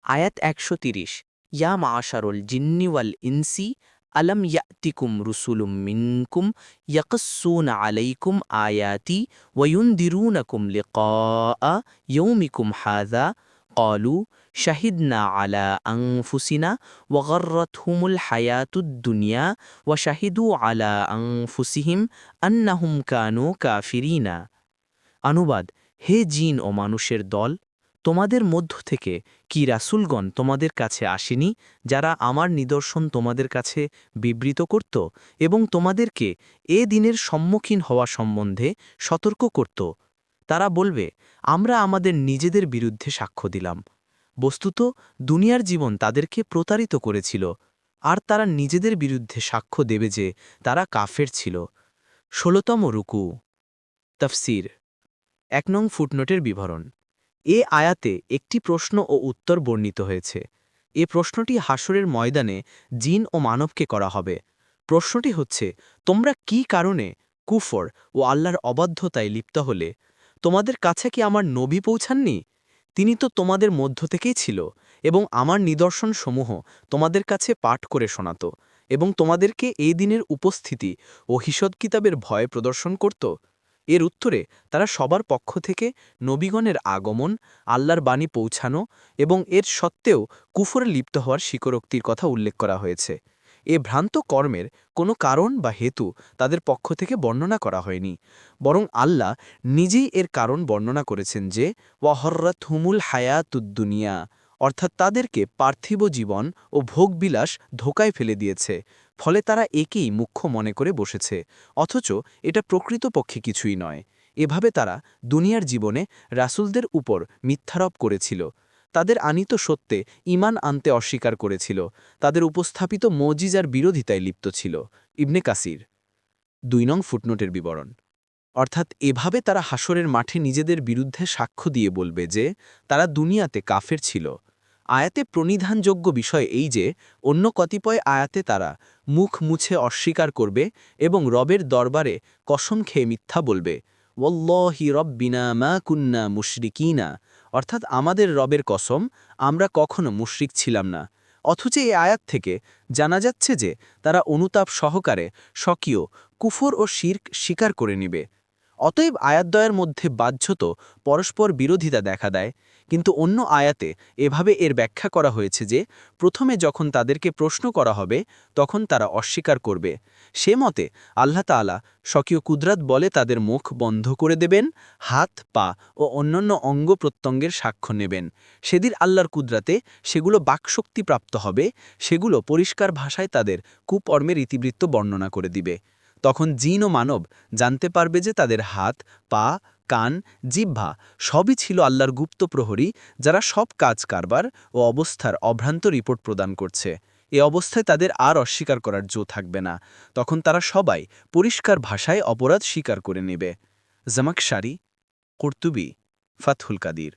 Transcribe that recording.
আয়াত ১৩০ ইয়া মাআশারুল জিন্নি ওয়াল ইনসি আলম ইয়াতিকুম রুসুলুম মিনকুম ইয়াকসুনা আলাইকুম আয়াতি ওয়ুনদিরুনাকুম লিকাআ ইয়াউমিকুম হাযা ক্বালু শাহিদনা আলা আনফুসিনা ওয়াগাররাতহুমুল হায়াতুদ দুনিয়া ওয়া শাহিদু আলা আনফুসিহিম আন্নাহুম কানু কাফিরিনা। অনুবাদ: হে জিন ও মানুষের দল, তোমাদের মধ্য থেকে কি রাসূলগণ তোমাদের কাছে আসেনি, যারা আমার নিদর্শন তোমাদের কাছে বিবৃত করত এবং তোমাদেরকে এ দিনের সম্মুখীন হওয়া সম্বন্ধে সতর্ক করত? তারা বলবে, আমরা আমাদের নিজেদের বিরুদ্ধে সাক্ষ্য দিলাম। বস্তুত দুনিয়ার জীবন তাদেরকে প্রতারিত করেছিল, আর তারা নিজেদের বিরুদ্ধে সাক্ষ্য দেবে যে তারা কাফের ছিল। ১৬তম রুকু। তাফসীর। ১ নং ফুটনোটের বিবরণ। এ আয়াতে একটি প্রশ্ন ও উত্তর বর্ণিত হয়েছে। এ প্রশ্নটি হাসরের ময়দানে জিন ও মানবকে করা হবে। প্রশ্নটি হচ্ছে, তোমরা কি কারণে কুফর ও আল্লাহর অবাধ্যতায় লিপ্ত হলে? তোমাদের কাছে কি আমার নবী পৌঁছাননি? তিনি তো তোমাদের মধ্য থেকেই ছিল এবং আমার নিদর্শনসমূহ তোমাদের কাছে পাঠ করে শোনাত এবং তোমাদেরকে এই দিনের উপস্থিতি ও হিসদ কিতাবের ভয় প্রদর্শন করত। এর উত্তরে তারা সবার পক্ষ থেকে নবীগণের আগমন, আল্লাহর বাণী পৌঁছানো এবং এর সত্ত্বেও কুফরে লিপ্ত হওয়ার স্বীকারোক্তির কথা উল্লেখ করা হয়েছে। এ ভ্রান্ত কর্মের কোনো কারণ বা হেতু তাদের পক্ষ থেকে বর্ণনা করা হয়নি, বরং আল্লাহ নিজেই এর কারণ বর্ণনা করেছেন যে ওয়াহররাতহুমুল হায়াতুদ্দুনিয়া, অর্থাৎ তাদেরকে পার্থিব জীবন ও ভোগবিলাস ধোকায় ফেলে দিয়েছে, ফলে তারা একেই মুখ্য মনে করে বসেছে, অথচ এটা প্রকৃতপক্ষে কিছুই নয়। এভাবে তারা দুনিয়ার জীবনে রাসূলদের উপর মিথ্যারোপ করেছিল, তাদের আনিত সত্যে ঈমান আনতে অস্বীকার করেছিল, তাদের উপস্থাপিত মুজিজার বিরোধিতায় লিপ্ত ছিল। ইবনে কাসির। ২ নং ফুটনোটের বিবরণ। অর্থাৎ এভাবে তারা হাসরের মাঠে নিজেদের বিরুদ্ধে সাক্ষ্য দিয়ে বলবে যে তারা দুনিয়াতে কাফের ছিল। আয়াতে প্রণিধানযোগ্য বিষয় এই যে অন্য কতিপয় আয়াতে তারা মুখ মুছে অস্বীকার করবে এবং রবের দরবারে কসম খেয়ে মিথ্যা বলবে, ওয়াল্লাহি রব্বিনা মা কুন্না মুশরিকিনা, অর্থাৎ আমাদের রবের কসম, আমরা কখনো মুশরিক ছিলাম না। অথচ এই আয়াত থেকে জানা যাচ্ছে যে তারা অনুতাপ সহকারে স্বকীয় কুফর ও শিরক স্বীকার করে নিবে। অতএব আয়াতদ্বয়ের মধ্যে বাহ্যত পরস্পর বিরোধিতা দেখা দেয়, কিন্তু অন্য আয়াতে এভাবে এর ব্যাখ্যা করা হয়েছে যে প্রথমে যখন তাদেরকে প্রশ্ন করা হবে তখন তারা অস্বীকার করবে। সে মতে আল্লাহ তাআলা স্বকীয় কুদরাত বলে তাদের মুখ বন্ধ করে দেবেন, হাত, পা ও অন্যান্য অঙ্গ প্রত্যঙ্গের সাক্ষ্য নেবেন। সেদিন আল্লাহর কুদরাতে সেগুলো বাকশক্তি প্রাপ্ত হবে, সেগুলো পরিষ্কার ভাষায় তাদের কুকর্মের ইতিবৃত্ত বর্ণনা করে দিবে। তখন জিন ও মানব জানতে পারবে যে তাদের হাত, পা, কান, জিহ্বা সবই ছিল আল্লাহর গুপ্ত প্রহরী, যারা সব কাজ কারবার ও অবস্থার অভ্রান্ত রিপোর্ট প্রদান করছে। এ অবস্থায় তাদের আর অস্বীকার করার জো থাকবে না। তখন তারা সবাই পরিষ্কার ভাষায় অপরাধ স্বীকার করে নেবে। জামাকশারি, কুরতুবী, ফাতহুল কাদির।